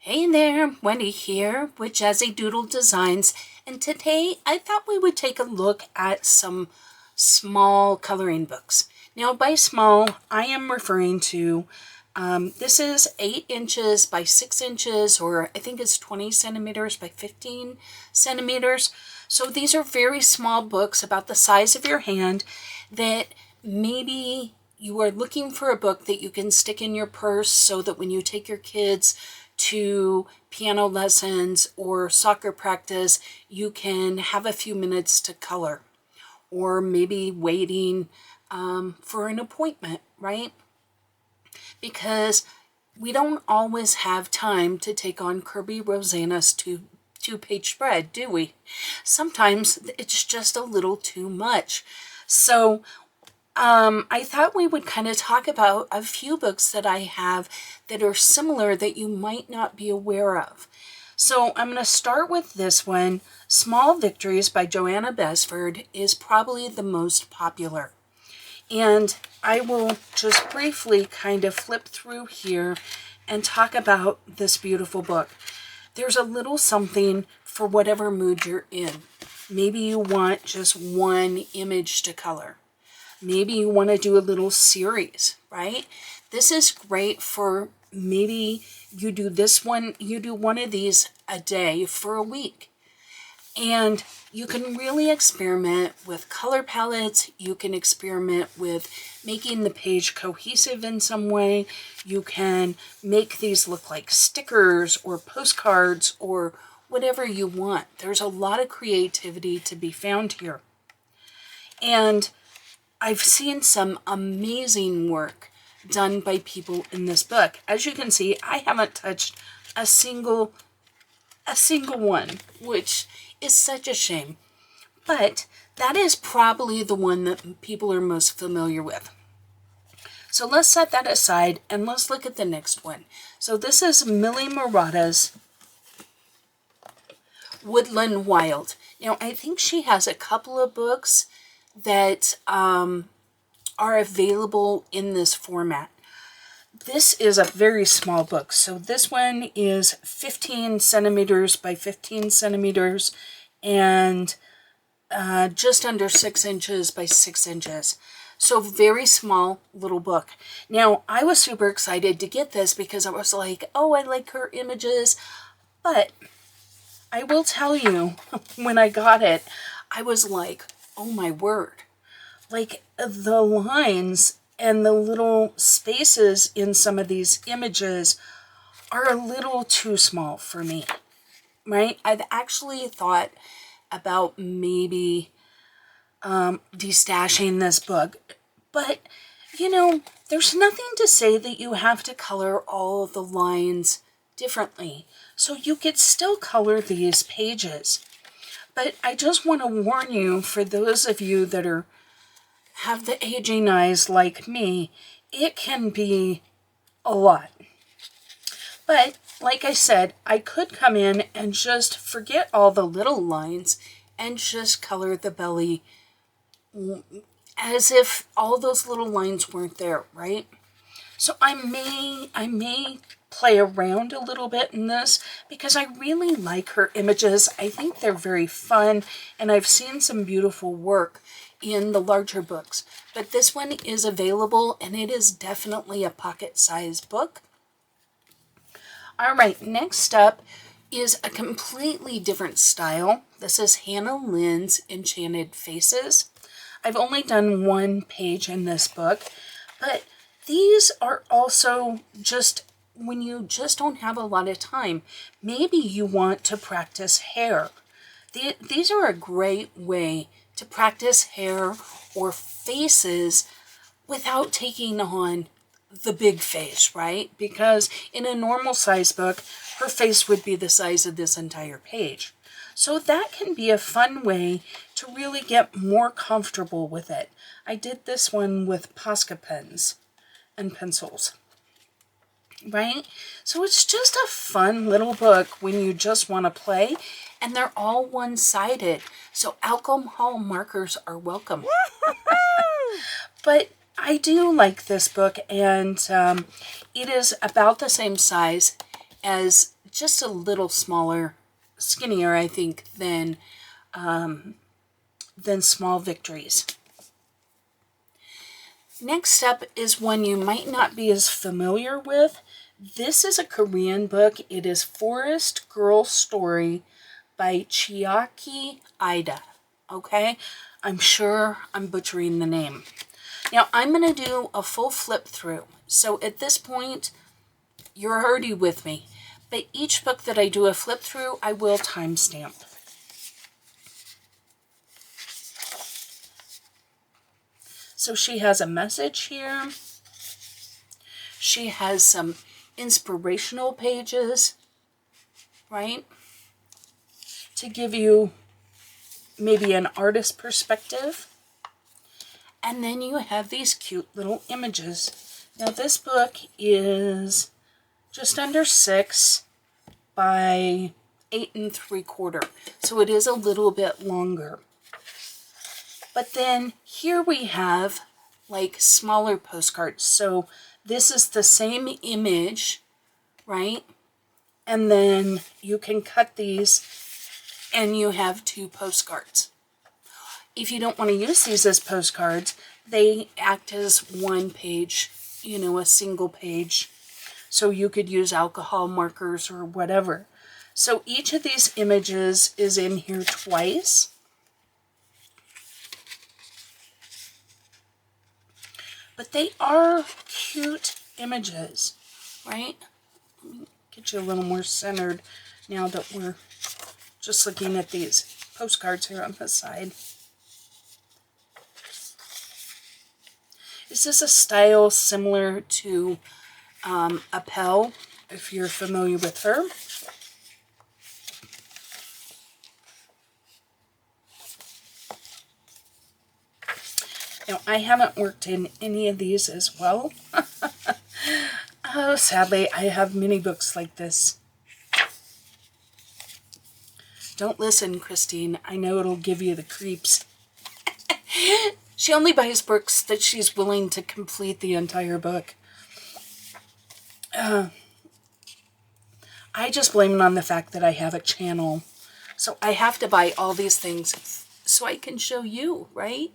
Hey there, Wendy here with Jazzydoodledesigns, and today I thought we would take a look at some small coloring books. Now by small, I am referring to, this is 8 inches by 6 inches, or I think it's 20 centimeters by 15 centimeters. So these are very small books about the size of your hand that maybe you are looking for a book that you can stick in your purse so that when you take your kids to piano lessons or soccer practice, you can have a few minutes to color, or maybe waiting for an appointment, right? Because we don't always have time to take on Kirby Rosanna's two-page spread, do we? Sometimes it's just a little too much. So I thought we would kind of talk about a few books that I have that are similar that you might not be aware of. So I'm going to start with this one. Small Victories by Joanna Besford is probably the most popular. And I will just briefly kind of flip through here and talk about this beautiful book. There's a little something for whatever mood you're in. Maybe you want just one image to color. Maybe you want to do a little series, right? This is great for maybe you do this one, you do one of these a day for a week. And you can really experiment with color palettes. You can experiment with making the page cohesive in some way. You can make these look like stickers or postcards or whatever you want. There's a lot of creativity to be found here. And I've seen some amazing work done by people in this book. As you can see, I haven't touched a single one, which is such a shame. But that is probably the one that people are most familiar with. So let's set that aside and let's look at the next one. So this is Millie Murata's Woodland Wild. Now, I think she has a couple of books that are available in this format. This is a very small book. So this one is 15 centimeters by 15 centimeters and just under 6 inches by 6 inches. So very small little book. Now, I was super excited to get this because I was like, oh, I like her images. But I will tell you, when I got it, I was like, oh my word, like the lines and the little spaces in some of these images are a little too small for me, right? I've actually thought about maybe destashing this book, but you know, there's nothing to say that you have to color all of the lines differently. So you could still color these pages. But I just want to warn you, for those of you that have the aging eyes like me, it can be a lot. But like I said, I could come in and just forget all the little lines and just color the belly as if all those little lines weren't there, right? So I may play around a little bit in this because I really like her images. I think they're very fun, and I've seen some beautiful work in the larger books. But this one is available, and it is definitely a pocket-sized book. All right, next up is a completely different style. This is Hannah Lynn's Enchanted Faces. I've only done one page in this book, but these are also just when you just don't have a lot of time. Maybe you want to practice hair. These are a great way to practice hair or faces without taking on the big face, right? Because in a normal size book, her face would be the size of this entire page. So that can be a fun way to really get more comfortable with it. I did this one with Posca pens and pencils, right? So it's just a fun little book when you just want to play, and they're all one-sided, so alcohol markers are welcome. But I do like this book, and it is about the same size as just a little smaller, skinnier, I think, than Small Victories. Next up is one you might not be as familiar with. This is a Korean book. It is Forest Girl Story by Chiaki Ida. Okay? I'm sure I'm butchering the name. Now, I'm going to do a full flip through. So at this point, you're already with me. But each book that I do a flip through, I will timestamp. So she has a message here. She has some inspirational pages, right? To give you maybe an artist perspective. And then you have these cute little images. Now this book is just under 6 by 8 3/4. So it is a little bit longer. But then here we have like smaller postcards. So this is the same image, right? And then you can cut these and you have 2 postcards. If you don't want to use these as postcards, they act as one page, you know, a single page. So you could use alcohol markers or whatever. So each of these images is in here twice. But they are cute images, right? Let me get you a little more centered now that we're just looking at these postcards here on the side. This is a style similar to Appel, if you're familiar with her. Now, I haven't worked in any of these as well. Oh, sadly, I have many books like this. Don't listen, Christine. I know it'll give you the creeps. She only buys books that she's willing to complete the entire book. I just blame it on the fact that I have a channel. So I have to buy all these things so I can show you, right?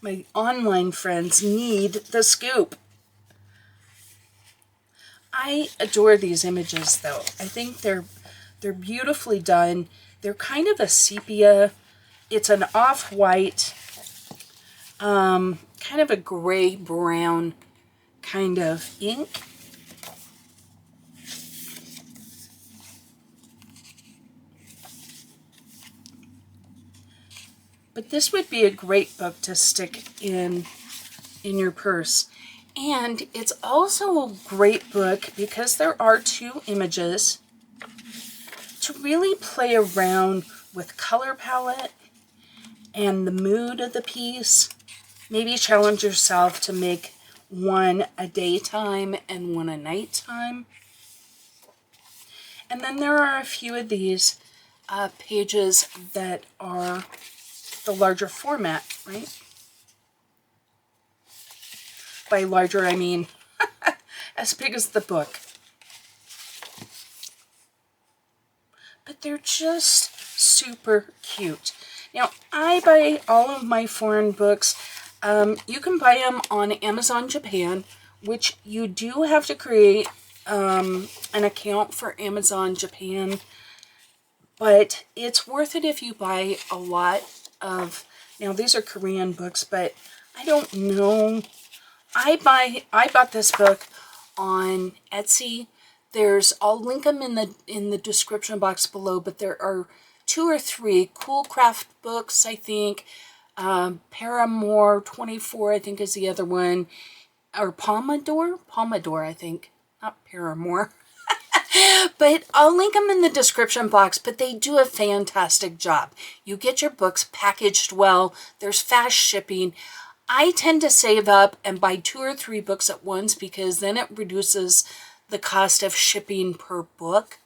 My online friends need the scoop. I adore these images, though. I think they're beautifully done. They're kind of a sepia. It's an off-white, kind of a gray-brown kind of ink. But this would be a great book to stick in your purse. And it's also a great book because there are 2 images to really play around with color palette and the mood of the piece. Maybe challenge yourself to make one a daytime and one a nighttime. And then there are a few of these pages that are the larger format, right? By larger, I mean as big as the book. But they're just super cute. Now, I buy all of my foreign books. You can buy them on Amazon Japan, which you do have to create an account for Amazon Japan. But it's worth it if you buy a lot of... Now, these are Korean books, but I don't know. I bought this book on Etsy. I'll link them in the description box below, but there are 2 or 3 cool craft books, I think. Paramore 24, I think, is the other one. Or Pomodoro, I think. Not Paramore. But I'll link them in the description box, but they do a fantastic job. You get your books packaged well. There's fast shipping. I tend to save up and buy 2 or 3 books at once because then it reduces the cost of shipping per book.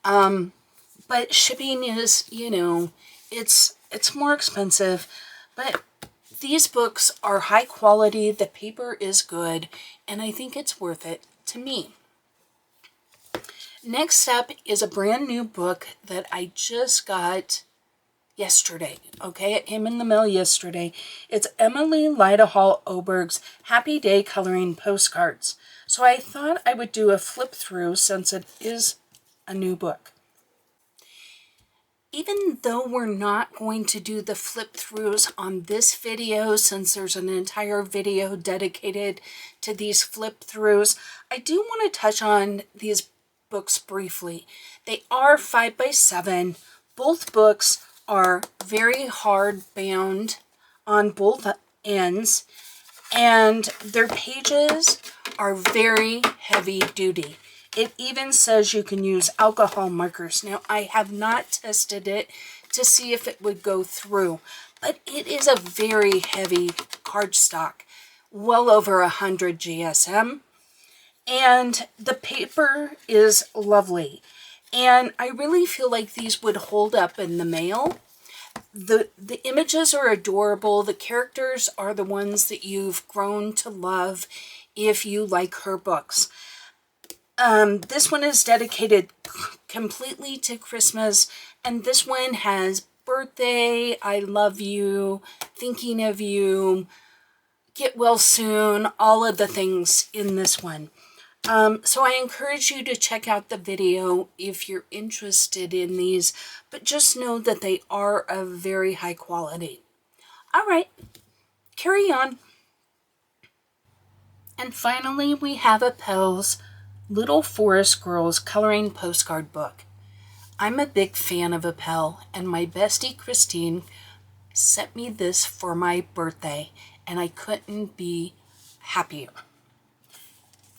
But shipping is, you know, it's more expensive. But these books are high quality. The paper is good. And I think it's worth it. to me. Next up is a brand new book that I just got yesterday. Okay, it came in the mail yesterday. It's Emily Lyda Hall Oberg's Happy Day Coloring Postcards. So I thought I would do a flip through since it is a new book. Even though we're not going to do the flip throughs on this video, since there's an entire video dedicated to these flip throughs, I do want to touch on these books briefly. They are 5x7. Both books are very hard bound on both ends, and their pages are very heavy duty. It even says you can use alcohol markers. Now, I have not tested it to see if it would go through, but it is a very heavy cardstock, well over 100 GSM, and the paper is lovely. And I really feel like these would hold up in the mail. The images are adorable. The characters are the ones that you've grown to love if you like her books. This one is dedicated completely to Christmas, and this one has birthday, I love you, thinking of you, get well soon, all of the things in this one. So I encourage you to check out the video if you're interested in these, but just know that they are of very high quality. All right, carry on. And finally, we have Appel's Little Forest Girls Coloring Postcard Book. I'm a big fan of Appel, and my bestie Christine sent me this for my birthday, and I couldn't be happier.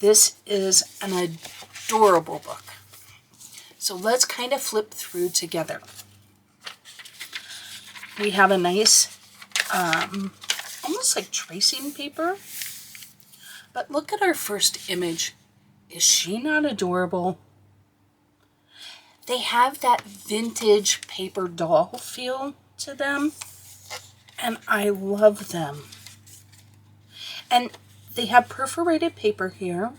This is an adorable book. So let's kind of flip through together. We have a nice, almost like tracing paper. But look at our first image. Is she not adorable? They have that vintage paper doll feel to them, and I love them. And they have perforated paper here,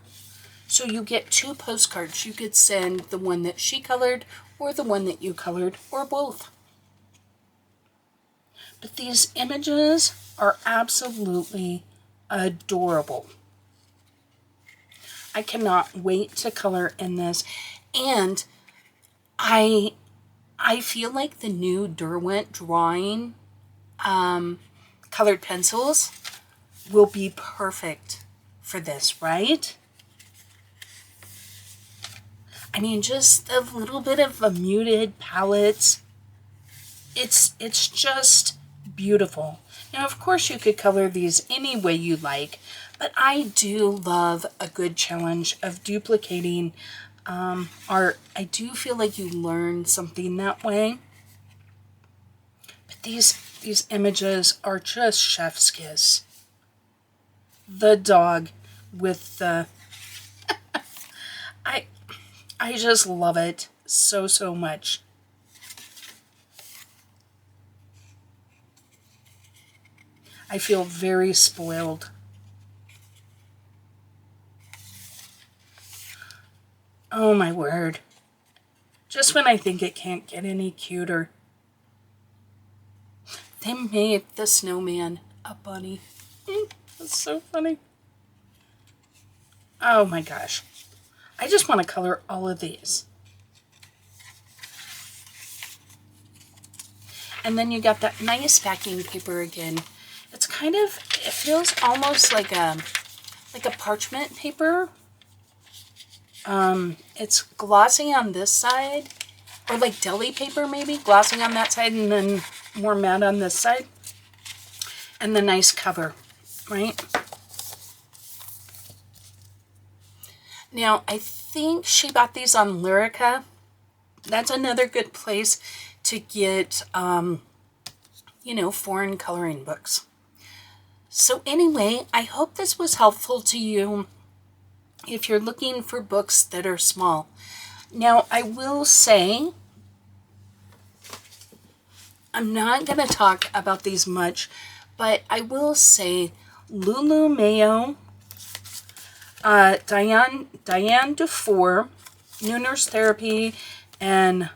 so you get 2 postcards. You could send the one that she colored or the one that you colored, or both. But these images are absolutely adorable. I cannot wait to color in this, and I feel like the new Derwent drawing colored pencils will be perfect for this, right? I mean, just a little bit of a muted palette. It's just beautiful. Now, of course, you could color these any way you like, but I do love a good challenge of duplicating art. I do feel like you learn something that way. But these images are just chef's kiss. The dog with the... I just love it so much. I feel very spoiled. Oh my word. Just when I think it can't get any cuter. They made the snowman a bunny. That's so funny. Oh my gosh. I just want to color all of these. And then you got that nice backing paper again. It's kind of, it feels almost like a parchment paper. It's glossy on this side, or like deli paper maybe, glossy on that side and then more matte on this side. And the nice cover, right? Now, I think she got these on Lyrica. That's another good place to get, foreign coloring books. So anyway, I hope this was helpful to you if you're looking for books that are small. Now, I will say, I'm not going to talk about these much, but I will say Lulu Mayo Diane Dufour, Nooner's Therapy, and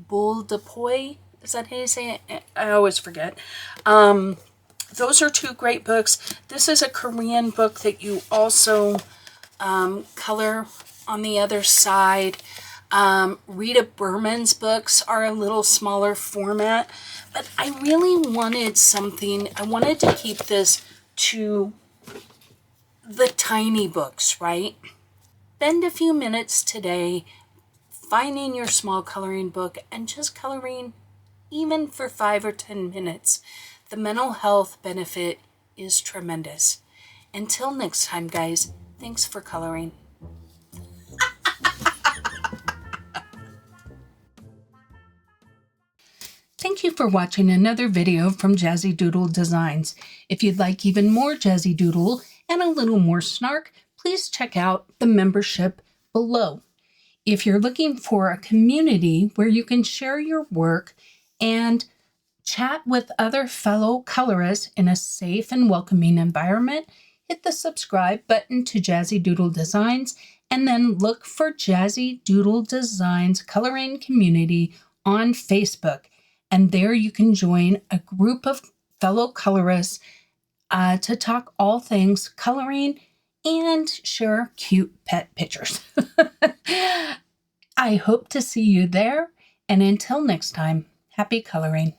Blvd. Is that how you say it? I always forget. Those are two great books. This is a Korean book that you also color on the other side. Rita Berman's books are a little smaller format, but I really wanted something. I wanted to keep this to the tiny books, right? Spend a few minutes today finding your small coloring book and just coloring even for 5 or 10 minutes. The mental health benefit is tremendous. Until next time, guys, thanks for coloring. Thank you for watching another video from Jazzydoodledesigns. If you'd like even more Jazzy Doodle and a little more snark, please check out the membership below. If you're looking for a community where you can share your work and chat with other fellow colorists in a safe and welcoming environment, hit the subscribe button to Jazzydoodledesigns and then look for Jazzydoodledesigns Coloring Community on Facebook. And there you can join a group of fellow colorists to talk all things coloring and share cute pet pictures. I hope to see you there. And until next time, happy coloring.